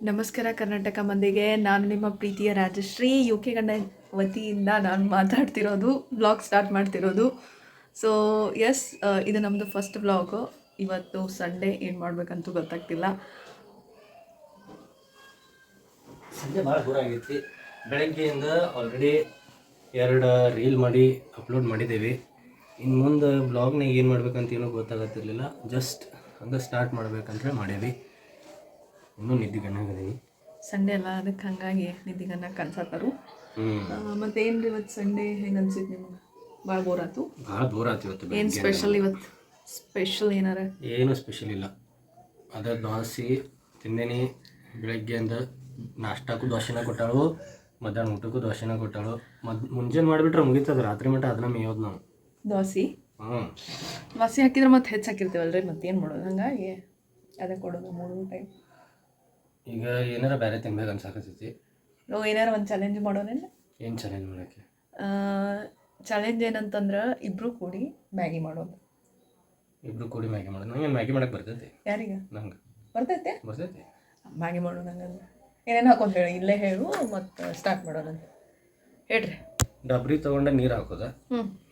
ನಮಸ್ಕಾರ ಕರ್ನಾಟಕ ಮಂದಿಗೆ, ನಾನು ನಿಮ್ಮ ಪ್ರೀತಿಯ ರಾಜಶ್ರೀ. UK ಗಂಡ ವತಿಯಿಂದ ನಾನು ಮಾತಾಡ್ತಿರೋದು, ವ್ಲಾಗ್ ಸ್ಟಾರ್ಟ್ ಮಾಡ್ತಿರೋದು. ಸೊ ಎಸ್, ಇದು ನಮ್ಮದು ಫಸ್ಟ್ ವ್ಲಾಗು. ಇವತ್ತು ಸಂಡೇ, ಏನು ಮಾಡ್ಬೇಕಂತೂ ಗೊತ್ತಾಗ್ತಿಲ್ಲ. ಸಂಜೆ ಭಾಳ ದೂರ ಆಗೈತಿ. ಬೆಳಗ್ಗೆಯಿಂದ ಆಲ್ರೆಡಿ 2 ರೀಲ್ ಮಾಡಿ ಅಪ್ಲೋಡ್ ಮಾಡಿದ್ದೀವಿ. ಇನ್ನು ಮುಂದೆ ಬ್ಲಾಗ್ನಾಗ ಏನು ಮಾಡ್ಬೇಕಂತ ಏನೂ ಗೊತ್ತಾಗತ್ತಿರಲಿಲ್ಲ. ಜಸ್ಟ್ ಹಂಗೆ ಸ್ಟಾರ್ಟ್ ಮಾಡ್ಬೇಕಂತ ಮಾಡೀವಿ. ಇನ್ನೂ ನಿದ್ದಿಗಣ್ಣಾಗದೀನಿ. ಸಂಡೇ ಅಲ್ಲ, ಅದಕ್ಕೆ ಹಂಗಾಗಿ ನಿದ್ದಿಗನ್ನ ಕನ್ಸತ್ತಾರು. ಮತ್ತೇನು ರೀ ಇವತ್ತು ಸಂಡೇ ಹೆಂಗೆ ಅನ್ಸಿತ್ತು ನಿಮ್ಗೆ? ಭಾಳ ಬೋರ್ ಆಯ್ತು? ಭಾಳ ಬೋರ್ ಆಯ್ತು ಇವತ್ತು. ಏನು ಸ್ಪೆಷಲ್ ಇವತ್ತು? ಸ್ಪೆಷಲ್ ಏನಾರ? ಏನೂ ಸ್ಪೆಷಲ್ ಇಲ್ಲ. ಅದ ದೋಸೆ ತಿಂದೇನಿ. ಬೆಳಗ್ಗೆಯಿಂದ ನಾಷ್ಟಕ್ಕೂ ದೋಸೆನ ಕೊಟ್ಟಾಳು, ಮಧ್ಯಾಹ್ನ ಊಟಕ್ಕೂ ದೋಸೆನ ಕೊಟ್ಟಾಳು. ಮುಂಜಾನೆ ಮಾಡಿಬಿಟ್ರೆ ಮುಗಿತದ, ರಾತ್ರಿ ಮಟ್ಟ ಅದನ್ನ ಮೇಯೋದು ನಾವು. ದೋಸೆ ದೋಸೆ ಹಾಕಿದ್ರೆ ಮತ್ತೆ ಹೆಚ್ಚು ಹಾಕಿರ್ತೀವಲ್ರಿ, ಮತ್ತೇನು ಮಾಡೋದು? ಹಂಗಾಗಿ ಅದೇ ಕೊಡೋದು 3 ಟೈಮ್. ಈಗ ಏನಾರ ಬೇರೆ ತಿನ್ಬೇಕು ಅನ್ಸಾಕತ್ತೈತಿ. ಏನಾರ ಒಂದು ಚಾಲೆಂಜ್ ಮಾಡೋನೇನು? ಏನು ಚಾಲೆಂಜ್ ಮಾಡೋಕ್ಕೆ? ಚಾಲೆಂಜ್ ಏನಂತಂದ್ರೆ ಇಬ್ಬರು ಕೂಡಿ ಮ್ಯಾಗಿ ಮಾಡೋದು. ಇಬ್ರು ಕೂಡಿ ಮ್ಯಾಗಿ ಮಾಡೋದು? ನಂಗೆ ಮ್ಯಾಗಿ ಮಾಡಕ್ಕೆ ಬರ್ತೈತಿ. ಯಾರಿಗೆ? ನಂಗೆ ಬರ್ತೈತೆ ಬರ್ತೈತಿ ಮ್ಯಾಗಿ ಮಾಡೋದು. ಹಂಗಂದ್ರೆ ಏನೇನು ಹಾಕೊಂಡು ಹೇಳಿ, ಇಲ್ಲೇ ಹೇಳು ಮತ್ತು ಸ್ಟಾರ್ಟ್ ಮಾಡೋಣ. ಹೇಳ್ರಿ. ಡಬ್ರಿ ತೊಗೊಂಡು ನೀರು ಹಾಕೋದ,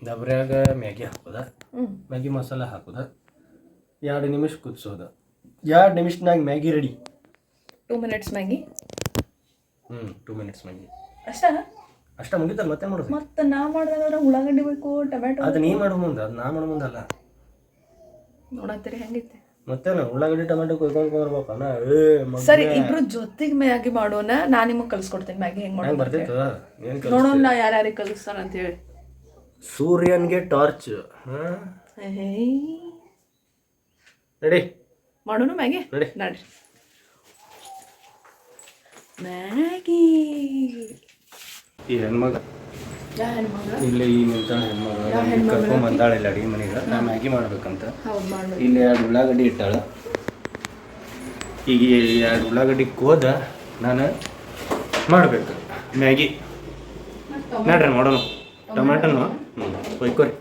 ಡಬ್ರ್ಯಾಗ ಮ್ಯಾಗಿ ಹಾಕೋದ, ಮ್ಯಾಗಿ ಮಸಾಲ ಹಾಕೋದ, 2 ನಿಮಿಷ ಕುದಿಸೋದ. 2 ನಿಮಿಷನಾಗ Maggi ready. 2 minutes Maggi. 2 minutes Maggi ಅಷ್ಟ ಮುಗಿತಲ್ಲ. ಮತ್ತೆ ಮಾಡೋದು? ಮತ್ತು ನಾ ಮಾಡಿದ್ರೆ ಉಳ್ಳಾಗಡ್ಡಿ ಬೇಕು, ಟೊಮೆಟೊ. ಅದು ನೀ ಮಾಡೋ ಮುಂದೆ, ಅದು ನಾ ಮಾಡೋ ಮುಂದಲ್ಲ. ನೋಡತ್ತೀರಿ ಹೆಂಗೈತೆ? ಮತ್ತೇನು ಉಳ್ಳಾಗಡ್ಡಿ ಟೊಮೆಟೊ ಕೊಯ್ಕೊಂಡ್ಬರ್ಬೇಕಣ್ಣ. ಸರಿ, ಇಬ್ರು ಜೊತೆಗೆ ಮ್ಯಾಗಿ ಮಾಡೋಣ. ನಾನು ನಿಮಗೆ ಕಲಿಸ್ಕೊಡ್ತೇನೆ ಮ್ಯಾಗಿ ಹೆಂಗೆ ಮಾಡೋದು. ಬರ್ತೈತ? ನೋಡೋಣ ನಾ ಯಾರ್ಯಾರಿಗೆ ಕಲಿಸ್ತಾನ ಅಂತ ಹೇಳಿ. ಸೂರ್ಯನ್ಗೆ ಟಾರ್ಚ್ ರೆಡಿ ಮಾಡೋಣ ಮ್ಯಾಗಿ. ರೆಡಿ ನೋಡ್ರಿ, ಮ್ಯಾಗಿ. ಈ ಹೆಣ್ಮಗ ಇಲ್ಲಿ ಈ ನಿಂತಾಳ ಹೆಣ್ಮಗ ಕರ್ಕೊಂಡ್ ಬಂದಾಳ ಇಲ್ಲ ಅಡಿಗೆ ಮನೆಗೆ. ನಾ ಮ್ಯಾಗಿ ಮಾಡ್ಬೇಕಂತ ಇಲ್ಲಿ 2 ಉಳ್ಳಾಗಡ್ಡಿ ಇಟ್ಟಾಳ. ಈಗ 2 ಉಳ್ಳಾಗಡ್ಡಿ ಕೋದ ನಾನು ಮಾಡ್ಬೇಕು ಮ್ಯಾಗಿ. ನೋಡ್ರಿ ಮಾಡೋಣ. ಟೊಮ್ಯಾಟೊನು ಕೊಯ್ಕೋರಿ.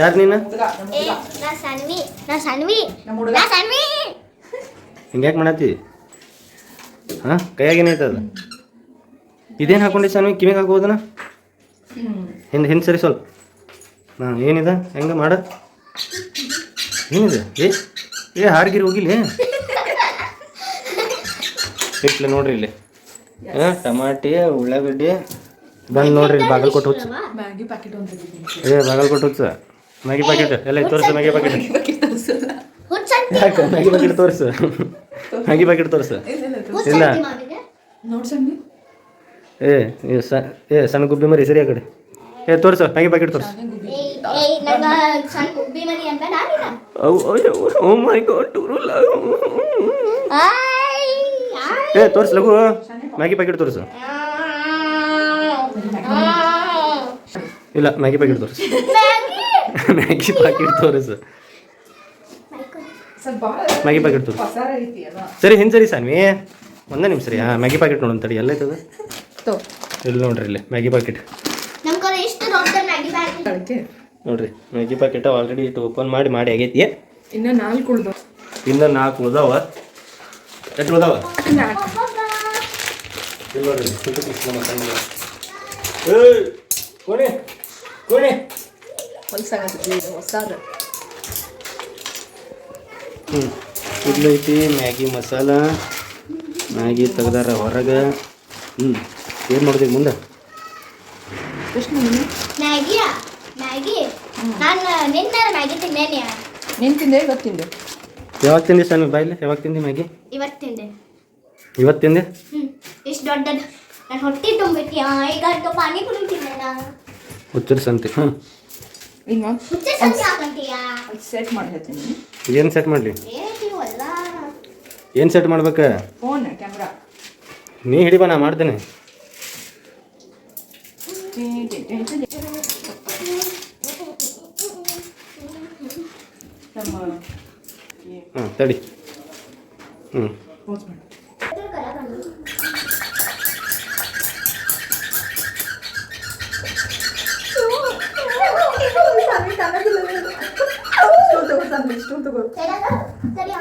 ಯಾರು ನೀನು? ಹಿಂಗ್ಯಾಕೆ ಮಾಡತ್ತಿ? ಹಾಂ, ಕೈಯಾಗ ಏನೈತದ? ಇದೇನು ಹಾಕೊಂಡಿ ಸಾನ್ವಿ? ಕಿವಿಗೆ ಹಾಕೋದನ? ಹಿಂದೆ ಸರಿ ಸ್ವಲ್ಪ. ಏನಿದೆ? ಹೆಂಗೆ ಮಾಡ? ಏನಿದೆ? ಹಾರ್ಗಿರಿ ಹೋಗಿಲ್ಲ ಇಟ್ಲೆ ನೋಡ್ರಿ ಇಲ್ಲಿ. ಟಮಾಟಿ, ಉಳ್ಳಾಗಡ್ಡಿ ಬಂದು ನೋಡ್ರಿ. ಬಾಗಲಕೋಟೆ ಹುಚ್ಚ. ಮ್ಯಾಗಿ ಪ್ಯಾಕೆಟ್ ಬಾಗಲಕೋಟೆ ಹುಚ್ಚ. ಮ್ಯಾಗಿ ಪ್ಯಾಕೆಟ್ ಎಲ್ಲ ತೋರಿಸು. ಮ್ಯಾಗಿ ಪ್ಯಾಕೆಟ್ ಯಾಕೆ? ಮ್ಯಾಗಿ ಪ್ಯಾಕೆಟ್ ತೋರಿಸು. ಮ್ಯಾಗಿ ಪ್ಯಾಕೆಟ್ ತೋರಿಸು. ಇಲ್ಲ ಸಣ್ಣ ಗುಬ್ಬಿ ಮರಿ ಸರಿ ಆ ಕಡೆ. ತೋರಿಸು ಮ್ಯಾಗಿ ಪ್ಯಾಕೆಟ್ ತೋರಿಸು. ಓ ಮೈ ಗಾಡ್, ತೋರಿಸು ಲಘು. ಮ್ಯಾಗಿ ಪ್ಯಾಕೆಟ್ ತೋರಿಸು. ಇಲ್ಲ, ಮ್ಯಾಗಿ ಪ್ಯಾಕೆಟ್ ತೋರಿಸು. ಮ್ಯಾಗಿ ಪ್ಯಾಕೆಟ್ ತೋರಿಸು. ಮ್ಯಾಗಿ ಪ್ಯಾಕೆಟ್ ತೋರಿಸು. ಸರಿ, ಹಿಂದೆ ಸರಿ ಸಾನ್ವಿ. ಒಂದೇ ನಿಮಿಷ ರೀ. ಮ್ಯಾಗಿ ಪ್ಯಾಕೆಟ್ ನೋಡೋಣ ತಡಿ. ಎಲ್ಲ ಐತದ ಇಲ್ಲಿ ನೋಡ್ರಿ. ಇಲ್ಲಿ ಮ್ಯಾಗಿ ಪ್ಯಾಕೆಟ್ ನೋಡ್ರಿ. ಮ್ಯಾಗಿ ಪ್ಯಾಕೆಟ್ ಆಲ್ರೆಡಿ ಇಟ್ಟು ಓಪನ್ ಮಾಡಿ ಆಗೈತಿ. ಇನ್ನು 4 ಉಳ್ದವ. ಇನ್ನು 4 ಉಳ್ದಾವ. ಎಷ್ಟು ಉಳ್ದಾವ? ನೋಡ್ರಿ. ಕೋಣೆ ಕೋಣೆ ಹೊಸಾದ ಇದ್ಲೈತಿ ಮ್ಯಾಗಿ ಮಸಾಲ. ಮ್ಯಾಗಿ ತೆಗ್ದಾರ ಹೊರಗೆ. ಏನು ಮಾಡೋದು ಮುಂದೆ? ನೀನು ತಿಂದೆ? ಇವತ್ತು ತಿಂದೆ? ಯಾವಾಗ ತಿಂದೆ ಸಾನು? ಬಾಯಿಲ್ಲ. ಯಾವಾಗ ತಿಂದೆ ಮ್ಯಾಗಿ? ಇವತ್ತು ತಿಂದೆ. ಇಷ್ಟು ದೊಡ್ಡದು ನನ್ನ ಹೊಟ್ಟೆ ತುಂಬಿಟ್ಟು ಈಗ ಪಾನಿ ಪುರಿ ತಿಂದೆ. ಹುಚ್ಚರ ಸಂತೆ. ಸೆಟ್ ಮಾಡ್ತೀನಿ. ಏನು ಸೆಟ್ ಮಾಡಲಿ? ಏನು ಸೆಟ್ ಮಾಡ್ಬೇಕ? Phone, camera. ನೀ ಹಿಡಿಬಾ, ನಾ ಮಾಡ್ತೇನೆ. ತಡಿ. ಇಷ್ಟು ತಗೋ ಸರಿ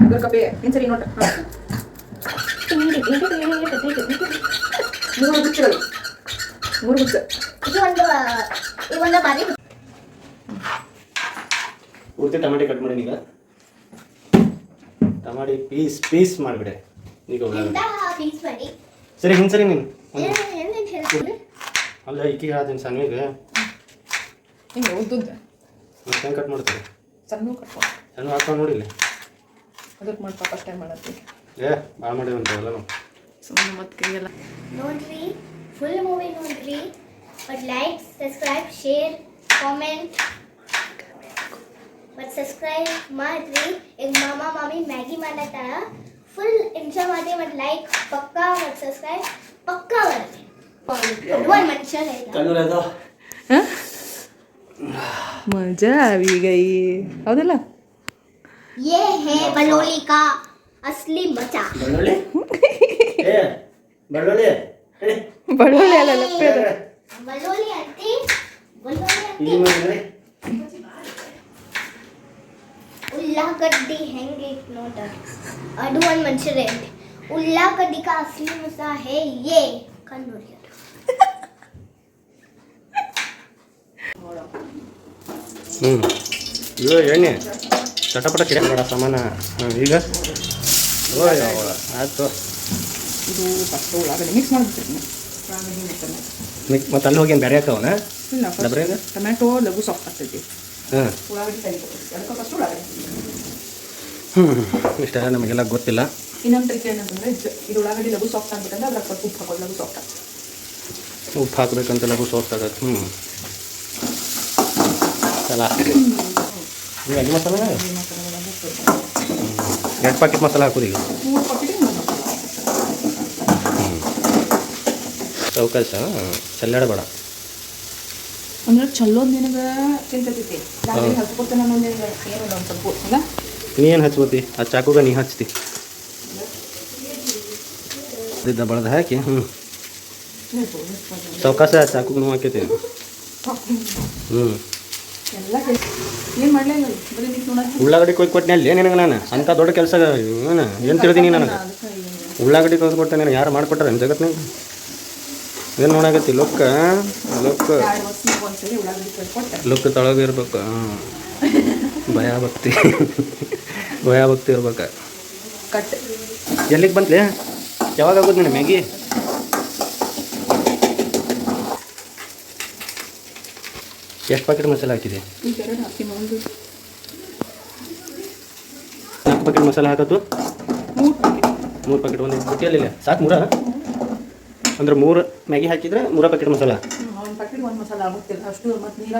ಅದ್ರ ಕಪೆ ಇನ್ ಸರಿ ನೋಟ ಮೂರು ಗುಚ್ಚಗಳು ಮೂರು ಗುಚ್ಚ ಈ ಒಂದು ಬಾರಿ ಪೂರ್ತಿ ಟಮಾಟಿ ಕಟ್ ಮಾಡಿ ಈಗ ಟಮಾಟಿ ಪೀಸ್ ಮಾಡಿಬಿಡೆ ಈಗ ಪೀಸ್ ಮಾಡಿ ಸರಿ ಹಿಂಗೆ ಸರಿ ನೀನು ಏನೇನು ಹೇಳ್ತೀನಿ ಅಲ್ಲ ಈಕಿಗೆ ಹೇಳ್ತೀನಿ ಸಣ್ಣಗೆ ಹಿಂಗೆ ಉದ್ದುದ್ದ ಮತ್ತೆ ಹೆಂಗೆ ಕಟ್ ಮಾಡ್ತಾರೆ ಸಣ್ಣ ಕಟ್ಕೊಂಡು ಸಣ್ಣ ಹಾಕೊಂಡು ನೋಡಿಲ್ಲ ಅದಕ್ಕೆ ಮಾಡ್ತಾ ಫಸ್ಟ್ ಟೈಮ್ ಮಾಡತ್ತಿ ಭಾಳ ಮಾಡಿವಂತೆ ಎಲ್ಲ ನಾವು ಸುಮ್ಮನೆ ಮತ್ತೆ ಕೈಯೆಲ್ಲ ನೋಡ್ರಿ ಫುಲ್ ಮೂವಿ ನೋಡ್ರಿ but like subscribe share comment but subscribe ಮಾಡ್ರಿ ಈಗ ಮಾಮಾ ಮಾಮಿ ಮ್ಯಾಗಿ ಮಾಡತ್ತಾರ ಫುಲ್ ಎಂಜಾಯ್ ಮಾಡಿ ಮತ್ತು ಲೈಕ್ ಪಕ್ಕಾ ಮತ್ತು ಸಬ್ಸ್ಕ್ರೈಬ್ ಪಕ್ಕಾ ಬರ್ರಿ ಒಂದು ಮನುಷ್ಯ ಕಣ್ಣು ಮಜಾ આવી ગઈ ಹೌದಲ್ಲ ये है बलोली का असली मजा ಬೆಳ್ಳುಳ್ಳಿ ಏ ಬೆಳ್ಳುಳ್ಳಿ ಬಳ್ಳೊಳ್ಳಿ ಅಲ್ಲ ಲಪ್ಪೆ ಅದು बलोली आंटी बलोली ಇಲ್ಲಿ आंटी ಮಾಡಿದ್ರೆ ಉಳ್ಳಾಗಡ್ಡಿ ಹೆಂಗೆ ನೋಡ ಅದು ಒಂದು ಮನುಷ್ಯರೇ ಉಳ್ಳಾಗಡ್ಡಿ का असली मजा है ये ಕಣ್ಣೂರಿ ಇದು ಎಣ್ಣೆ ಚಟಪಟ ಕಿಡ ಬೇಡ ಸಾಮಾನ ಈಗ ಆಯ್ತು ಇದು ಫಸ್ಟ್ ಉಳ್ಳಾಗಡ್ಡಿ ಮಿಕ್ಸ್ ಮಾಡ್ಬಿಡ್ತೀನಿ ಮತ್ತು ಅಲ್ಲಿ ಹೋಗಿ ಬೇರೆ ಹಾಕವನ ಇಲ್ಲ ಡಬ್ರ್ಯಾಗ? ಟೊಮ್ಯಾಟೊ ಲಘು ಸಾಫ್ಟ್ ಆಗ್ತೈತಿ ಹಾಂ ಉಳ್ಳಾಗಡ್ಡಿ ತೆಗಿಬೇಕು ಅದಕ್ಕೆ ಫಸ್ಟ್ ಉಳ್ಳಾಗಡ್ಡಿ ಇಷ್ಟೆಲ್ಲ ನಮಗೆಲ್ಲ ಗೊತ್ತಿಲ್ಲ. ಇನ್ನೊಂದು ಟ್ರಿಕ್ ಏನಂತಂದರೆ ಇದು ಉಳ್ಳಾಗಡ್ಡಿ ಲಘು ಸಾಫ್ಟ್ ಆಗ್ಬೇಕಂದ್ರೆ ಅದ್ರಾಗ ಸ್ವಲ್ಪ ಉಪ್ಪು ಹಾಕೋದು ಲಘು ಸಾಫ್ಟ್ ಆಗ್ತದೆ ಉಪ್ಪು ಹಾಕ್ಬೇಕಂತ ಲಘು ಸಾಫ್ಟ್ ಆಗತ್ತೆ ಚಲ ಮ್ಯಾಗಿ ಮಸಾಲ ಎರಡು ಪ್ಯಾಕೆಟ್ ಮಸಾಲ ಹಾಕೋದು ಈಗ 3 ಪಾಕೆಟ್ ಚೌಕಾಶ ಚಲ್ಲಾಡಬೇಡ ಅಂದ್ರೆ ಚಲ್ಲೋದು ನಿನಗೆ ಚಿಂತೈತಿ ದಾರಿ ಹಚ್ಕೊತಾನೆ ಅನ್ನೋದು ನಿನಗೆ ಏನಿಲ್ಲ ಒಂದು ಸ್ವಲ್ಪ ಅಲ್ಲ ನೀ ಏನು ಹಚ್ಕೋತಿ ಆ ಚಾಕುಗ ನೀ ಹಚ್ತಿ ಇದ್ದ ಬಳದ ಹಾಕಿ ಚೌಕಾಶ ಚಾಕುಗ ನಾವು ಹಾಕೈತಿ ಎಲ್ಲ ಏನು ಮಾಡಲೇ ಇಲ್ಲ ಬರೀ ನೀನು ನೋಡೋದು ಉಳ್ಳಾಗಡ್ಡಿ ಕೊಯ್ದು ಕೊಟ್ಟನೆ ಅಲ್ಲಿ ನಿನಗೆ ನಾನು ಅಂಥ ದೊಡ್ಡ ಕೆಲಸ ಏನು ತಿಳಿದೀನಿ ನನಗೆ ಉಳ್ಳಾಗಡ್ಡಿ ಕೊಯ್ದು ಕೊಟ್ಟೆ ನನಗೆ ಯಾರು ಮಾಡಿಕೊಟ್ಟಾರೆ ನನ್ನ ಜಗತ್ನಾಗ ಏನು ನೋಡಾಕತ್ತಿ ಲುಕ್ ಒಂದ್ಸಲಿ ಉಳ್ಳಾಗಡ್ಡಿ ಕೊಟ್ಟು ಲುಕ್ ತಳಗ ಇರ್ಬೇಕು ಭಯ ಭಕ್ತಿ ಭಯ ಭಕ್ತಿ ಇರ್ಬೇಕು ಕಟ್ ಎಲ್ಲಿಗೆ ಬಂತ್ಲೆ ಯಾವಾಗ ಆಗೋದು ನಿನ್ನ ಮ್ಯಾಗಿ ಎಷ್ಟು ಪ್ಯಾಕೆಟ್ ಮಸಾಲೆ ಹಾಕಿದೆ ಈಗ ಎರಡು ಹಾಕಿ ಒಂದು 4 ಪ್ಯಾಕೆಟ್ ಮಸಾಲೆ ಹಾಕತ್ತು 3 ಪ್ಯಾಕೆಟ್ 3 ಪ್ಯಾಕೆಟ್ ಒಂದು ಕುಟ್ಟಿಯಲ್ಲಿಲ್ಲ ಸಾಕು 3 ಅಂದ್ರೆ 3 ಮ್ಯಾಗಿ ಹಾಕಿದ್ರೆ 3 ಪ್ಯಾಕೆಟ್ ಮಸಾಲ ಒಂದು ಪ್ಯಾಕೆಟ್ ಒಂದು ಮಸಾಲ ಆಗುತ್ತಿಲ್ಲ ಅಷ್ಟು ಮತ್ತು ನೀರು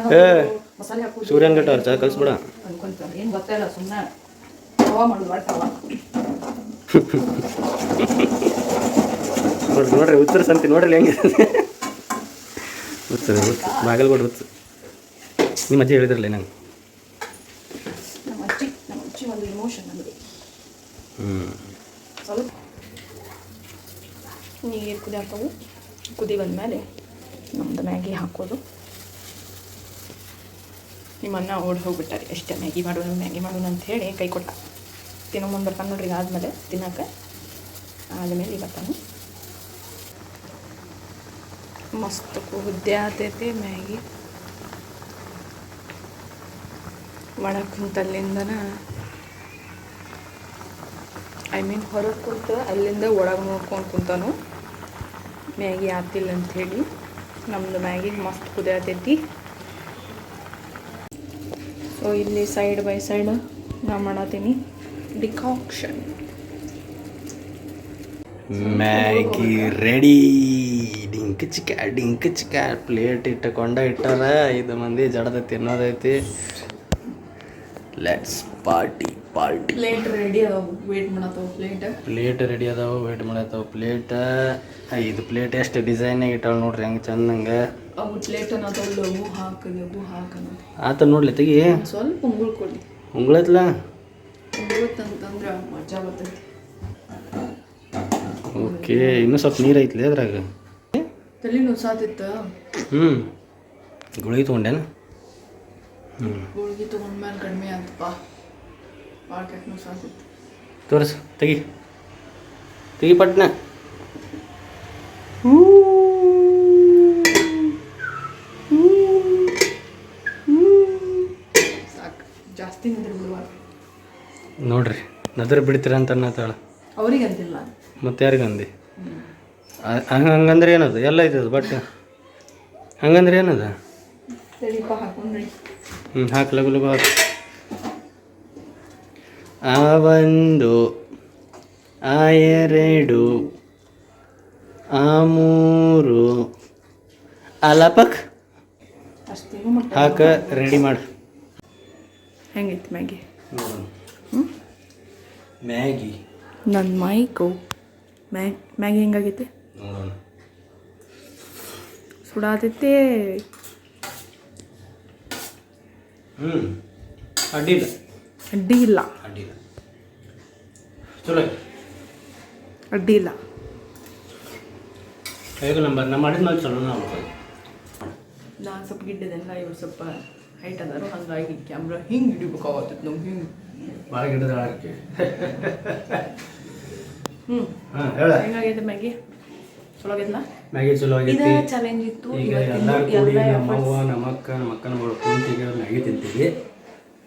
ಮಸಾಲೆ ಹಾಕೋದು ಸೂರ್ಯನ ಗಟ್ಟ ಚಾ ಕಲಿಸ್ಬಿಡ ಅನ್ಕೊಂತಾರೆ ಏನು ಗೊತ್ತಿಲ್ಲ ಸುಮ್ಮನೆ ಹವಾ ಮಾಡೋದು ಒಟ್ಟು ಹವಾ ನೋಡ್ರಿ ಉತ್ತರ ಸಂತಿ ನೋಡ್ರಿ ಹೆಂಗೆ ಉತ್ತರ ಬಾಗಲ್ಕೋಟೆ ಉತ್ತರ ನಿಮ್ಮ ಅಜ್ಜಿ ಹೇಳಿದ್ರಲ್ಲ ನಂಗೆ ನಮ್ಮ ಅಜ್ಜಿ ಒಂದು ಇಮೋಷನ್ ನಮಗೆ ಸ್ವಲ್ಪ ನೀರು ಕುದಿಯಾಕವು ಕುದಿ ಬಂದಮೇಲೆ ನಮ್ಮದು ಮ್ಯಾಗಿ ಹಾಕೋದು ನಿಮ್ಮ ಅನ್ನ ಓಡಿ ಹೋಗ್ಬಿಟ್ಟಾರೆ ಎಷ್ಟೇ ಮ್ಯಾಗಿ ಮಾಡೋಣ ಅಂತ ಹೇಳಿ ಕೈ ಕೊಟ್ಟ ತಿನ್ನೋ ಮುಂದೆ ಬರ್ತಾನೆ ನೋಡ್ರಿ ಆದಮೇಲೆ ತಿನ್ನೋಕೆ ಆದಮೇಲೆ ಬರ್ತಾನೆ ಮಸ್ತ್ ಕುದ್ದೆ ಆತೈತಿ ಮ್ಯಾಗಿ ಒಳಗೆ ಕುಂತಲ್ಲಿಂದನ ಹೊರಗೆ ಕುಂತು ಅಲ್ಲಿಂದ ಒಳಗೆ ನೋಡ್ಕೊಂಡು ಕುಂತಾನು ಮ್ಯಾಗಿ ಆತಿಲ್ಲ ಅಂಥೇಳಿ ನಮ್ಮದು ಮ್ಯಾಗಿ ಮಸ್ತ್ ಕುದಿಯತೈತಿ ಸೊ ಇಲ್ಲಿ ಸೈಡ್ ಬೈ ಸೈಡ್ ನಾ ಮಾಡತ್ತೀನಿ ಡಿಕಾಕ್ಷನ್ ಮ್ಯಾಗಿ ರೆಡಿ ಡಿಂಕ್ ಚಿಕ್ಕ ಪ್ಲೇಟ್ ಇಟ್ಟಾರ 5 ಮಂದಿ ಜಡದ ತಿನ್ನೋದೈತಿ ಲೆಟ್ಸ್ ಪಾರ್ಟಿ ಪ್ಲೇಟ್ ರೆಡಿ ಅದಾವ ವೇಟ್ ಮಾಡತ್ತವ ಪ್ಲೇಟ್ ರೆಡಿ ಅದಾವ ವೇಟ್ ಮಾಡತ್ತವ ಪ್ಲೇಟ್ 5 ಪ್ಲೇಟ್ ಎಷ್ಟು ಡಿಸೈನಾಗ ಇಟ್ಟಾಳ ನೋಡ್ರಿ ಹೆಂಗೆ ಚಂದಂಗೆ ಅವು ಪ್ಲೇಟ್ ಅನ್ನೋದು ಲಘು ಹಾಕನ್ನೋದು ಆತ ನೋಡ್ಲಿ ತೆಗಿ ಸ್ವಲ್ಪ ಉಂಗುಳ್ಕೊಳ್ಳಿ ಉಂಗ್ಳತ್ಲ ಉಂಗುಳತ್ತಂತಂದ್ರೆ ಮಜಾ ಬರ್ತೈತಿ ಓಕೆ ಇನ್ನೂ ಸ್ವಲ್ಪ ನೀರು ಐತ್ಲಿ ಅದ್ರಾಗ ತಲೆ ನುಸಾತಿತ್ತ ಗುಳಿಗೆ ತೊಗೊಂಡೇನ ಗುಳ್ಗಿ ತೊಗೊಂಡ್ಮೇಲೆ ಕಡಿಮೆ ಅಂತಪ್ಪ ಭಾಳ ಕೆಟ್ಟ ಮಿಸ್ ಆಗ್ತಿತ್ತು. ತೋರಿಸು ತೆಗಿ ಪಟ್ನ. ಸಾಕು, ಜಾಸ್ತಿ ನಿದ್ರೆ ಬಿಡುವಾಗ ನೋಡ್ರಿ ನದ್ರ ಬಿಡ್ತೀರ ಅಂತ ಅನ್ನತ್ತಾಳ. ಅವ್ರಿಗೆ ಅಂತಿಲ್ಲ ಮತ್ತೆ ಯಾರಿಗಂದಿ? ಹಂಗಂದ್ರೆ ಏನದು ಎಲ್ಲ ಐತದ ಬಟ್ ಹಂಗಂದ್ರೆ ಏನದ? ಸರಿಪ್ಪ ಹಾಕೊಂಡ್ರಿ. ಹಾಕು ಲಗು ಲಗು ಹಾಕು. ಆ ಒಂದು, ಆ ಎರಡು, ಆ ಮೂರು, ಅಲಪಕ್ ಅಷ್ಟೇನು ಮಟ್ಟ ಹಾಕ ರೆಡಿ ಮಾಡು. ಹೆಂಗೈತಿ ಮ್ಯಾಗಿ? ಮ್ಯಾಗಿ ನನ್ನ ಮೈಕು ಮ್ಯಾಗಿ ಹೆಂಗಾಗೈತಿ? ನೋಡೋಣ. ಸುಡಾತೈತೆ. ಅಡ್ಡಿಲ್ಲ ಅಡ್ಡಿ ಇಲ್ಲ, ಅಡ್ಡಿಲ್ಲ, ಚಲೋ ಅಡ್ಡಿ ಇಲ್ಲ. ಹೇಗೆ ನಂಬರ್ ನಾ ಮಾಡಿದ ಮೇಲೆ ಚಲೋ ನಾವು ನಾನು ಸ್ವಲ್ಪ ಗಿಡ್ಡದೆಲ್ಲ ಇವ್ರು ಸ್ವಲ್ಪ ಹೈಟ್ ಅದಾರು, ಹಂಗಾಗಿ ಕ್ಯಾಮ್ರಾ ಹಿಂಗೆ ಹಿಡಿಬೇಕಾಗತ್ತಿತ್ತು ನಮ್ಗೆ. ಹಿಂಗೆ ಭಾಳ ಗಿಡದ ಆಡಕ್ಕೆ. ಹಾಂ ಹೇಳ ಹೆಂಗಾಗೈತೆ ಮ್ಯಾಗಿ? ಚಲೋ ಆಗೈತಲ್ಲ? ಮ್ಯಾಗಿ ಚಲೋ ಇದು ಆಗೈತಿ. ಚಾಲೆಂಜ್ ಇತ್ತು. ಈಗ ಎಲ್ಲರೂ ಕೂಡಿ ನಮ್ಮವ್ವ ನಮ್ಮಕ್ಕನ ಮಗಳು ಕುಂತಿಗೆ ಮ್ಯಾಗಿ ತಿಂತೀವಿ.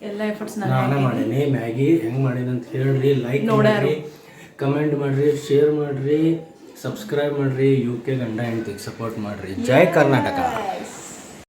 ಎಲ್ಲ ಎಫರ್ಟ್ಸ್ ನಾನು ಮಾಡೀನಿ. ಮ್ಯಾಗಿ ಹೆಂಗೆ ಮಾಡೀನಿ ಅಂತ ಹೇಳ್ರಿ, ಲೈಕ್ ಮಾಡಿರಿ, ಕಮೆಂಟ್ ಮಾಡಿರಿ, ಶೇರ್ ಮಾಡಿರಿ, ಸಬ್ಸ್ಕ್ರೈಬ್ ಮಾಡಿರಿ, UK ಗಂಡ ಹೆಂಡ್ತಿಗೆ ಸಪೋರ್ಟ್ ಮಾಡಿರಿ. ಜೈ ಕರ್ನಾಟಕ.